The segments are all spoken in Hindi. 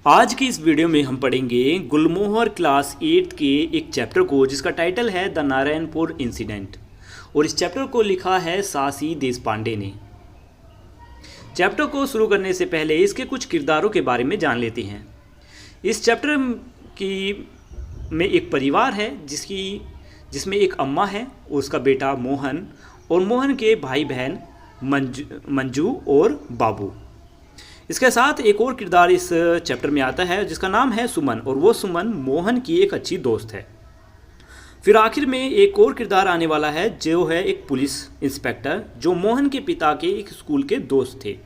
आज की इस वीडियो में हम पढ़ेंगे गुलमोहर क्लास 8 के एक चैप्टर को जिसका टाइटल है द नारायणपुर इंसिडेंट। और इस चैप्टर को लिखा है सासी देशपांडे ने। चैप्टर को शुरू करने से पहले इसके कुछ किरदारों के बारे में जान लेते हैं। इस चैप्टर में एक परिवार है जिसमें एक अम्मा है, उसका बेटा मोहन और मोहन के भाई बहन मंजू और बाबू। इसके साथ एक और किरदार इस चैप्टर में आता है जिसका नाम है सुमन, और वो सुमन मोहन की एक अच्छी दोस्त है। फिर आखिर में एक और किरदार आने वाला है जो है एक पुलिस इंस्पेक्टर जो मोहन के पिता के एक स्कूल के दोस्त थे।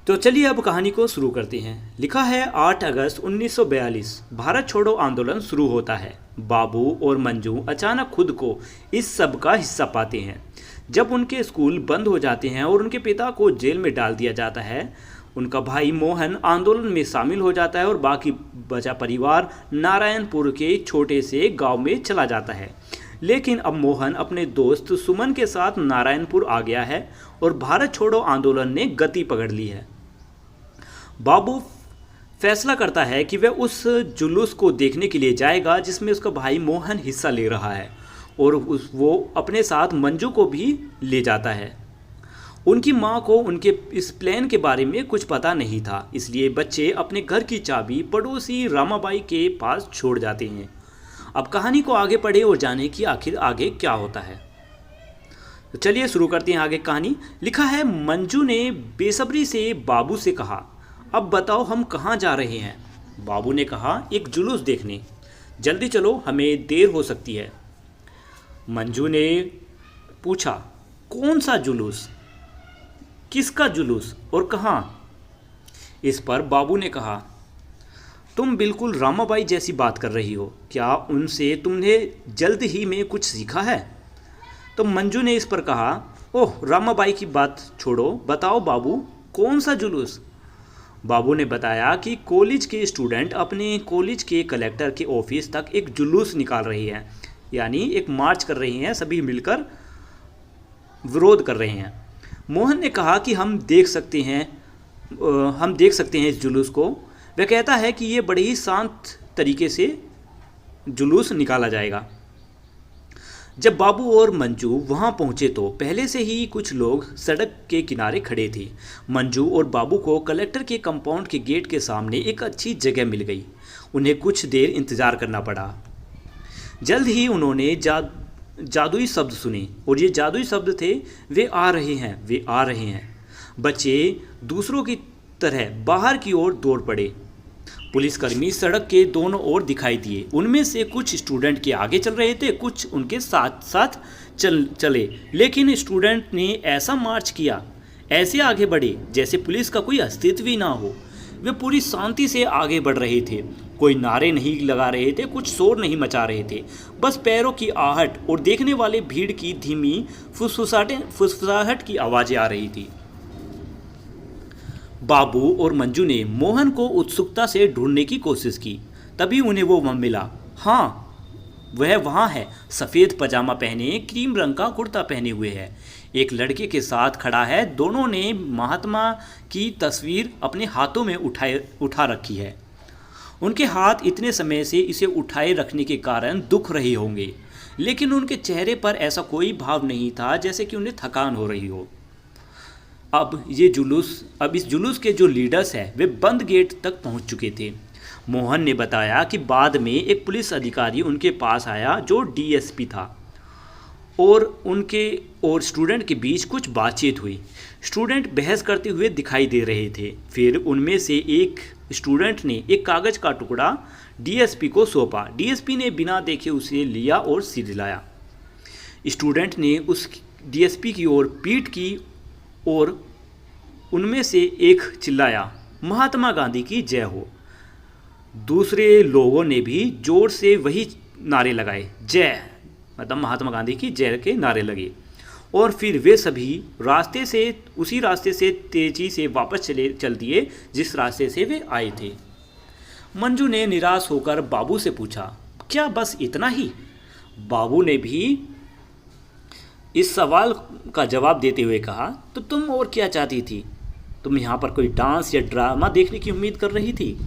तो चलिए अब कहानी को शुरू करते हैं। लिखा है 8 अगस्त 1942 भारत छोड़ो आंदोलन शुरू होता है। बाबू और मंजू अचानक खुद को इस सब का हिस्सा पाते हैं। जब उनके स्कूल बंद हो जाते हैं और उनके पिता को जेल में डाल दिया जाता है, उनका भाई मोहन आंदोलन में शामिल हो जाता है और बाकी बचा परिवार नारायणपुर के छोटे से गांव में चला जाता है। लेकिन अब मोहन अपने दोस्त सुमन के साथ नारायणपुर आ गया है और भारत छोड़ो आंदोलन ने गति पकड़ ली है। बाबू फैसला करता है कि वह उस जुलूस को देखने के लिए जाएगा जिसमें उसका भाई मोहन हिस्सा ले रहा है, और वो अपने साथ मंजू को भी ले जाता है। उनकी माँ को उनके इस प्लान के बारे में कुछ पता नहीं था, इसलिए बच्चे अपने घर की चाबी पड़ोसी रामाबाई के पास छोड़ जाते हैं। अब कहानी को आगे पढ़े और जाने की आखिर आगे क्या होता है। तो चलिए शुरू करते हैं आगे कहानी। लिखा है मंजू ने बेसब्री से बाबू से कहा, अब बताओ हम कहाँ जा रहे हैं। बाबू ने कहा, एक जुलूस देखने। जल्दी चलो, हमें देर हो सकती है। मंजू ने पूछा, कौन सा जुलूस, किसका जुलूस और कहाँ। इस पर बाबू ने कहा, तुम बिल्कुल रामाबाई जैसी बात कर रही हो, क्या उनसे तुमने जल्द ही में कुछ सीखा है। तो मंजू ने इस पर कहा, ओह रामाबाई की बात छोड़ो, बताओ बाबू कौन सा जुलूस। बाबू ने बताया कि कॉलेज के स्टूडेंट अपने कॉलेज के कलेक्टर के ऑफिस तक एक जुलूस निकाल रही हैं, यानी एक मार्च कर रही हैं, सभी मिलकर विरोध कर रहे हैं। मोहन ने कहा कि हम देख सकते हैं इस जुलूस को। वह कहता है कि ये बड़े ही शांत तरीके से जुलूस निकाला जाएगा। जब बाबू और मंजू वहां पहुंचे तो पहले से ही कुछ लोग सड़क के किनारे खड़े थे। मंजू और बाबू को कलेक्टर के कंपाउंड के गेट के सामने एक अच्छी जगह मिल गई। उन्हें कुछ देर इंतजार करना पड़ा। जल्द ही उन्होंने जादुई शब्द सुने, और ये जादुई शब्द थे, वे आ रहे हैं, वे आ रहे हैं। बच्चे दूसरों की तरह बाहर की ओर दौड़ पड़े। पुलिसकर्मी सड़क के दोनों ओर दिखाई दिए। उनमें से कुछ स्टूडेंट के आगे चल रहे थे, कुछ उनके साथ साथ चले। लेकिन स्टूडेंट ने ऐसा मार्च किया, ऐसे आगे बढ़े जैसे पुलिस का कोई अस्तित्व ही ना हो। वे पूरी शांति से आगे बढ़ रहे थे, कोई नारे नहीं लगा रहे थे, कुछ शोर नहीं मचा रहे थे। बस पैरों की आहट और देखने वाले भीड़ की धीमी फुसफुसाहट की आवाज़ें आ रही थी। बाबू और मंजू ने मोहन को उत्सुकता से ढूंढने की कोशिश की। तभी उन्हें वो मिला। हाँ, वह वहाँ है, सफ़ेद पजामा पहने, क्रीम रंग का कुर्ता पहने हुए है, एक लड़के के साथ खड़ा है। दोनों ने महात्मा की तस्वीर अपने हाथों में उठा रखी है। उनके हाथ इतने समय से इसे उठाए रखने के कारण दुख रहे होंगे, लेकिन उनके चेहरे पर ऐसा कोई भाव नहीं था जैसे कि उन्हें थकान हो रही हो। अब इस जुलूस के जो लीडर्स हैं वे बंद गेट तक पहुंच चुके थे। मोहन ने बताया कि बाद में एक पुलिस अधिकारी उनके पास आया जो डीएसपी था, और उनके और स्टूडेंट के बीच कुछ बातचीत हुई। स्टूडेंट बहस करते हुए दिखाई दे रहे थे। फिर उनमें से एक स्टूडेंट ने एक कागज़ का टुकड़ा डीएसपी को सौंपा। डीएसपी ने बिना देखे उसे लिया और सिर हिलाया। स्टूडेंट ने उस डीएसपी की ओर पीठ की और उनमें से एक चिल्लाया, महात्मा गांधी की जय हो। दूसरे लोगों ने भी जोर से वही नारे लगाए, जय, मतलब महात्मा गांधी की जय के नारे लगे। और फिर वे सभी उसी रास्ते से तेजी से वापस चल दिए जिस रास्ते से वे आए थे। मंजू ने निराश होकर बाबू से पूछा, क्या बस इतना ही। बाबू ने भी इस सवाल का जवाब देते हुए कहा, तो तुम और क्या चाहती थी। तुम यहाँ पर कोई डांस या ड्रामा देखने की उम्मीद कर रही थी।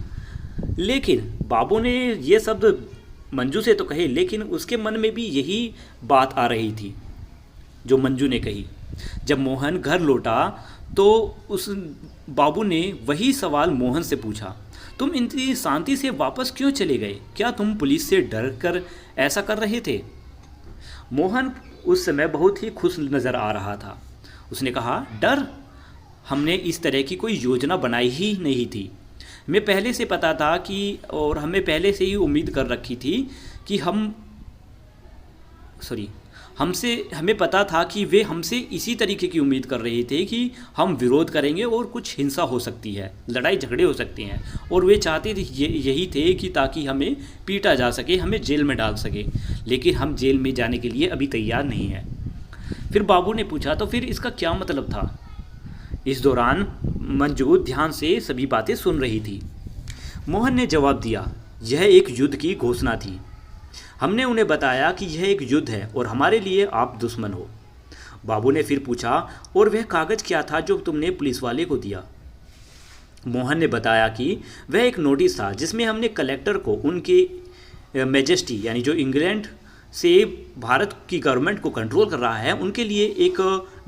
लेकिन बाबू ने ये शब्द मंजू से तो कहे, लेकिन उसके मन में भी यही बात आ रही थी जो मंजू ने कही। जब मोहन घर लौटा तो उस बाबू ने वही सवाल मोहन से पूछा, तुम इतनी शांति से वापस क्यों चले गए? क्या तुम पुलिस से डर कर ऐसा कर रहे थे? मोहन उस समय बहुत ही खुश नज़र आ रहा था। उसने कहा, डर? हमने इस तरह की कोई योजना बनाई ही नहीं थी। हमें पहले से पता था कि, और हमें पहले से ही उम्मीद कर रखी थी कि हमें पता था कि वे हमसे इसी तरीके की उम्मीद कर रहे थे कि हम विरोध करेंगे और कुछ हिंसा हो सकती है, लड़ाई झगड़े हो सकते हैं, और वे चाहते थे यही थे कि ताकि हमें पीटा जा सके, हमें जेल में डाल सके। लेकिन हम जेल में जाने के लिए अभी तैयार नहीं हैं। फिर बाबू ने पूछा, तो फिर इसका क्या मतलब था? इस दौरान मंजू ध्यान से सभी बातें सुन रही थी। मोहन ने जवाब दिया, यह एक युद्ध की घोषणा थी। हमने उन्हें बताया कि यह एक युद्ध है और हमारे लिए आप दुश्मन हो। बाबू ने फिर पूछा, और वह कागज़ क्या था जो तुमने पुलिस वाले को दिया? मोहन ने बताया कि वह एक नोटिस था जिसमें हमने कलेक्टर को उनके मैजेस्टी यानी जो इंग्लैंड से भारत की गवर्नमेंट को कंट्रोल कर रहा है उनके लिए एक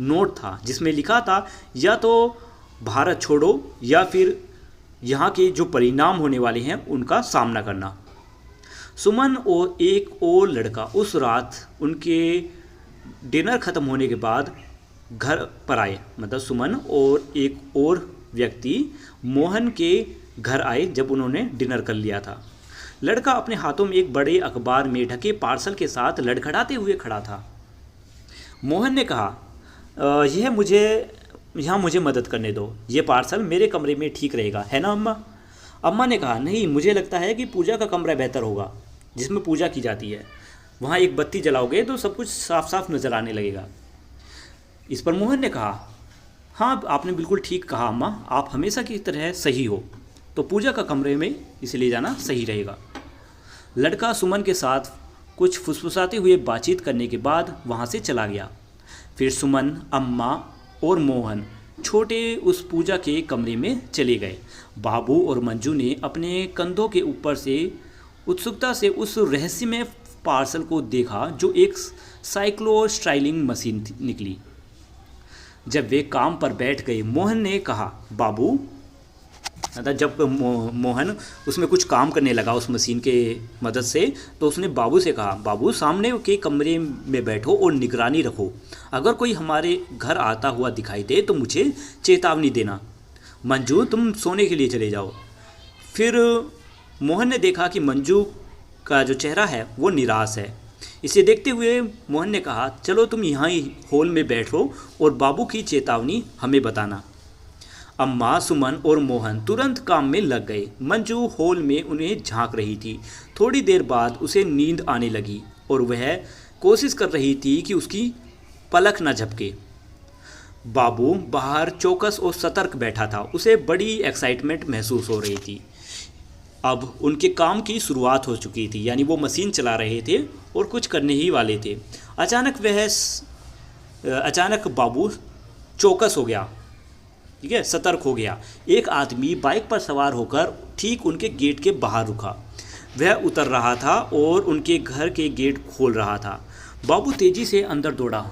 नोट था जिसमें लिखा था या तो भारत छोड़ो या फिर यहाँ के जो परिणाम होने वाले हैं उनका सामना करना। सुमन और एक और लड़का उस रात उनके डिनर ख़त्म होने के बाद घर पर आए। मतलब सुमन और एक और व्यक्ति मोहन के घर आए जब उन्होंने डिनर कर लिया था। लड़का अपने हाथों में एक बड़े अखबार में ढके पार्सल के साथ लड़खड़ाते हुए खड़ा था। मोहन ने कहा, यहाँ मुझे मदद करने दो, ये पार्सल मेरे कमरे में ठीक रहेगा, है ना अम्मा? अम्मा ने कहा, नहीं, मुझे लगता है कि पूजा का कमरा बेहतर होगा, जिसमें पूजा की जाती है। वहाँ एक बत्ती जलाओगे तो सब कुछ साफ साफ नज़र आने लगेगा। इस पर मोहन ने कहा, हाँ आपने बिल्कुल ठीक कहा अम्मा, आप हमेशा की तरह सही हो, तो पूजा का कमरे में इसे ले जाना सही रहेगा। लड़का सुमन के साथ कुछ फुसफुसाते हुए बातचीत करने के बाद वहाँ से चला गया। फिर सुमन, अम्मा और मोहन छोटे उस पूजा के कमरे में चले गए। बाबू और मंजू ने अपने कंधों के ऊपर से उत्सुकता से उस रहस्यमय पार्सल को देखा जो एक साइक्लो स्टाइलिंग मशीन निकली। जब वे काम पर बैठ गए, मोहन ने कहा, बाबू, जब मोहन उसमें कुछ काम करने लगा उस मशीन के मदद से, तो उसने बाबू से कहा, बाबू सामने के कमरे में बैठो और निगरानी रखो। अगर कोई हमारे घर आता हुआ दिखाई दे तो मुझे चेतावनी देना। मंजू, तुम सोने के लिए चले जाओ। फिर मोहन ने देखा कि मंजू का जो चेहरा है वो निराश है। इसे देखते हुए मोहन ने कहा, चलो तुम यहाँ ही हॉल में बैठो और बाबू की चेतावनी हमें बताना। अम्मा, सुमन और मोहन तुरंत काम में लग गए। मंजू हॉल में उन्हें झांक रही थी। थोड़ी देर बाद उसे नींद आने लगी और वह कोशिश कर रही थी कि उसकी पलक न झपके। बाबू बाहर चौकस और सतर्क बैठा था। उसे बड़ी एक्साइटमेंट महसूस हो रही थी। अब उनके काम की शुरुआत हो चुकी थी, यानी वो मशीन चला रहे थे और कुछ करने ही वाले थे। अचानक बाबू चौकस हो गया, ठीक है, सतर्क हो गया। एक आदमी बाइक पर सवार होकर ठीक उनके गेट के बाहर रुका। वह उतर रहा था और उनके घर के गेट खोल रहा था। बाबू तेज़ी से अंदर दौड़ा।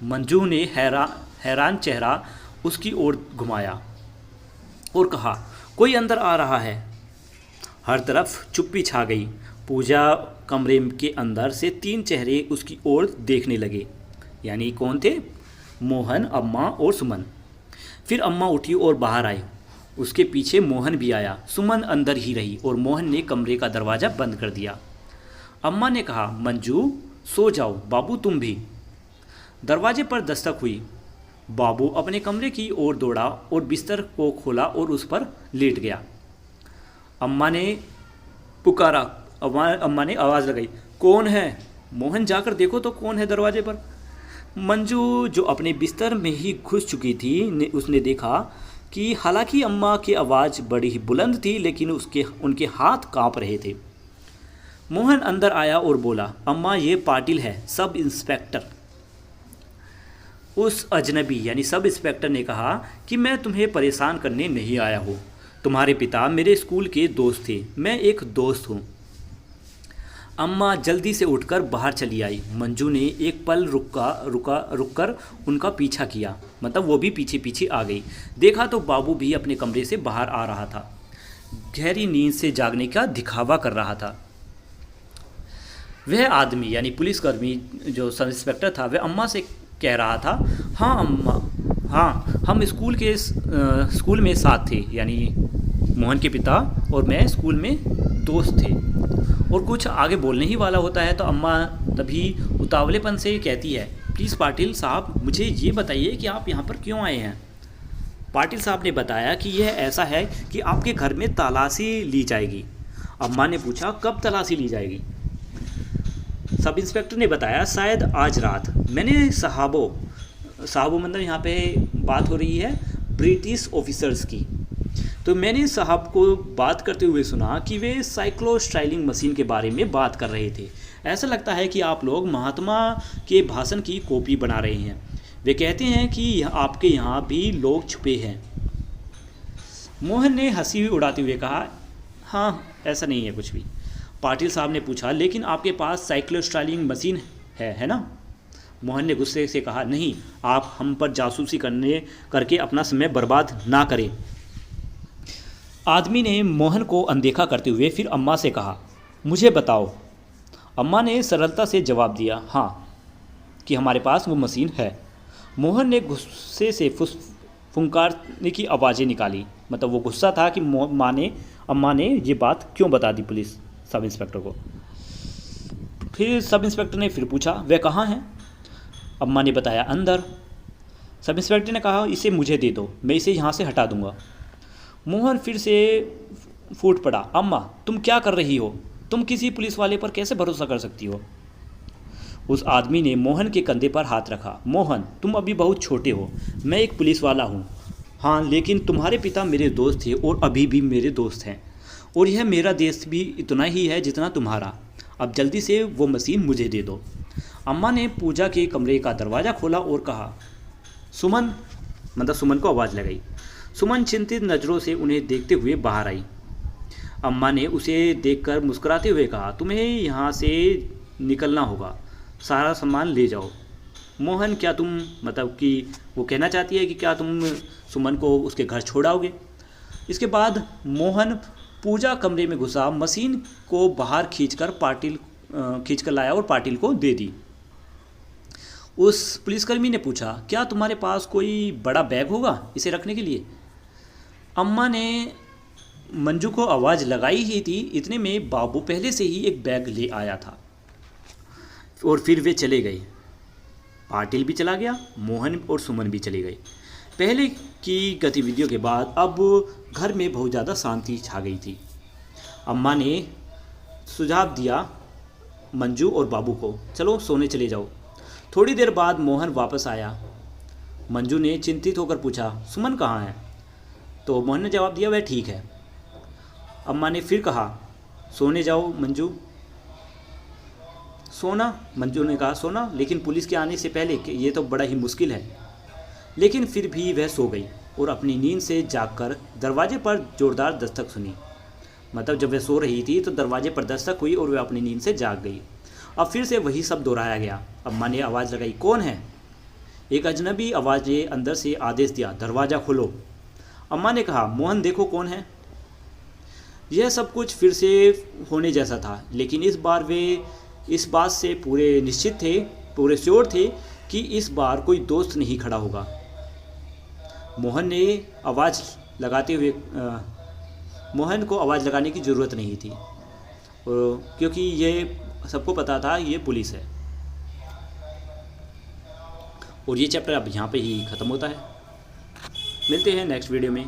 मंजू ने हैरान चेहरा उसकी ओर घुमाया और कहा, कोई अंदर आ रहा है। हर तरफ चुप्पी छा गई। पूजा कमरे के अंदर से 3 चेहरे उसकी ओर देखने लगे। यानी कौन थे? मोहन, अम्मा और सुमन। फिर अम्मा उठी और बाहर आई। उसके पीछे मोहन भी आया। सुमन अंदर ही रही और मोहन ने कमरे का दरवाज़ा बंद कर दिया। अम्मा ने कहा, मंजू सो जाओ, बाबू तुम भी। दरवाजे पर दस्तक हुई। बाबू अपने कमरे की ओर दौड़ा और बिस्तर को खोला और उस पर लेट गया। अम्मा ने पुकारा। अम्मा ने आवाज़ लगाई, कौन है? मोहन, जाकर देखो तो कौन है दरवाजे पर। मंजू जो अपने बिस्तर में ही घुस चुकी थी उसने देखा कि हालांकि अम्मा की आवाज़ बड़ी ही बुलंद थी लेकिन उनके हाथ कांप रहे थे। मोहन अंदर आया और बोला, अम्मा ये पाटिल है, सब इंस्पेक्टर। उस अजनबी यानी सब इंस्पेक्टर ने कहा कि मैं तुम्हें परेशान करने नहीं आया हूँ। तुम्हारे पिता मेरे स्कूल के दोस्त थे, मैं एक दोस्त हूँ। अम्मा जल्दी से उठकर बाहर चली आई। मंजू ने एक पल रुककर उनका पीछा किया, मतलब वो भी पीछे पीछे आ गई। देखा तो बाबू भी अपने कमरे से बाहर आ रहा था, गहरी नींद से जागने का दिखावा कर रहा था। वह आदमी यानी पुलिसकर्मी जो सब इंस्पेक्टर था, वह अम्मा से कह रहा था, हाँ अम्मा, हाँ हम स्कूल में साथ थे, यानी मोहन के पिता और मैं स्कूल में दोस्त थे। और कुछ आगे बोलने ही वाला होता है तो अम्मा तभी उतावलेपन से कहती है, प्लीज़ पाटिल साहब मुझे ये बताइए कि आप यहाँ पर क्यों आए हैं। पाटिल साहब ने बताया कि यह ऐसा है कि आपके घर में तलाशी ली जाएगी। अम्मा ने पूछा, कब तलाशी ली जाएगी? सब इंस्पेक्टर ने बताया, शायद आज रात। मैंने साहबों मतलब यहाँ पे बात हो रही है ब्रिटिश ऑफिसर्स की, तो मैंने साहब को बात करते हुए सुना कि वे साइक्लो स्टाइलिंग मशीन के बारे में बात कर रहे थे। ऐसा लगता है कि आप लोग महात्मा के भाषण की कॉपी बना रहे हैं। वे कहते हैं कि आपके यहाँ भी लोग छुपे हैं। मोहन ने हंसी उड़ाते हुए कहा, हाँ ऐसा नहीं है कुछ भी। पाटिल साहब ने पूछा, लेकिन आपके पास साइक्लो स्टाइलिंग मशीन है ना? मोहन ने गुस्से से कहा, नहीं, आप हम पर जासूसी करके अपना समय बर्बाद ना करें। आदमी ने मोहन को अनदेखा करते हुए फिर अम्मा से कहा, मुझे बताओ। अम्मा ने सरलता से जवाब दिया, हाँ, कि हमारे पास वो मशीन है। मोहन ने गुस्से से फुंकारने की आवाज़ें निकाली, मतलब वो गुस्सा था कि अम्मा ने ये बात क्यों बता दी पुलिस सब इंस्पेक्टर को। फिर सब इंस्पेक्टर ने फिर पूछा, वह कहाँ है? अम्मा ने बताया, अंदर। सब इंस्पेक्टर ने कहा, इसे मुझे दे दो, मैं इसे यहाँ से हटा दूँगा। मोहन फिर से फूट पड़ा, अम्मा तुम क्या कर रही हो? तुम किसी पुलिस वाले पर कैसे भरोसा कर सकती हो? उस आदमी ने मोहन के कंधे पर हाथ रखा, मोहन तुम अभी बहुत छोटे हो, मैं एक पुलिस वाला हूँ। हाँ, लेकिन तुम्हारे पिता मेरे दोस्त थे और अभी भी मेरे दोस्त हैं, और यह मेरा देश भी इतना ही है जितना तुम्हारा। अब जल्दी से वो मशीन मुझे दे दो। अम्मा ने पूजा के कमरे का दरवाज़ा खोला और कहा, सुमन, मतलब सुमन को आवाज़ लगाई। सुमन चिंतित नज़रों से उन्हें देखते हुए बाहर आई। अम्मा ने उसे देखकर मुस्कुराते हुए कहा, तुम्हें यहाँ से निकलना होगा, सारा सामान ले जाओ। मोहन, क्या तुम, मतलब कि वो कहना चाहती है कि क्या तुम सुमन को उसके घर छोड़ाओगे? इसके बाद मोहन पूजा कमरे में घुसा, मशीन को बाहर खींचकर लाया और पाटिल को दे दी। उस पुलिसकर्मी ने पूछा, क्या तुम्हारे पास कोई बड़ा बैग होगा इसे रखने के लिए? अम्मा ने मंजू को आवाज़ लगाई ही थी, इतने में बाबू पहले से ही एक बैग ले आया था और फिर वे चले गए। पाटिल भी चला गया, मोहन और सुमन भी चले गए। पहले की गतिविधियों के बाद अब घर में बहुत ज़्यादा शांति छा गई थी। अम्मा ने सुझाव दिया मंजू और बाबू को, चलो सोने चले जाओ। थोड़ी देर बाद मोहन वापस आया। मंजू ने चिंतित होकर पूछा, सुमन कहाँ है? तो मोहन ने जवाब दिया, वह ठीक है। अम्मा ने फिर कहा, सोने जाओ मंजू। सोना? मंजू ने कहा, सोना, लेकिन पुलिस के आने से पहले, ये तो बड़ा ही मुश्किल है। लेकिन फिर भी वह सो गई और अपनी नींद से जागकर दरवाजे पर जोरदार दस्तक सुनी। मतलब जब वह सो रही थी तो दरवाजे पर दस्तक हुई और वह अपनी नींद से जाग गई। अब फिर से वही सब दोहराया गया। अम्मा ने आवाज़ लगाई, कौन है? एक अजनबी आवाज़ ने अंदर से आदेश दिया, दरवाज़ा खोलो। अम्मा ने कहा, मोहन देखो कौन है। यह सब कुछ फिर से होने जैसा था, लेकिन इस बार वे इस बात से पूरे निश्चित थे, पूरे श्योर थे कि इस बार कोई दोस्त नहीं खड़ा होगा। मोहन को आवाज़ लगाने की ज़रूरत नहीं थी, क्योंकि ये सबको पता था ये पुलिस है। और ये चैप्टर अब यहाँ पे ही ख़त्म होता है। मिलते हैं नेक्स्ट वीडियो में।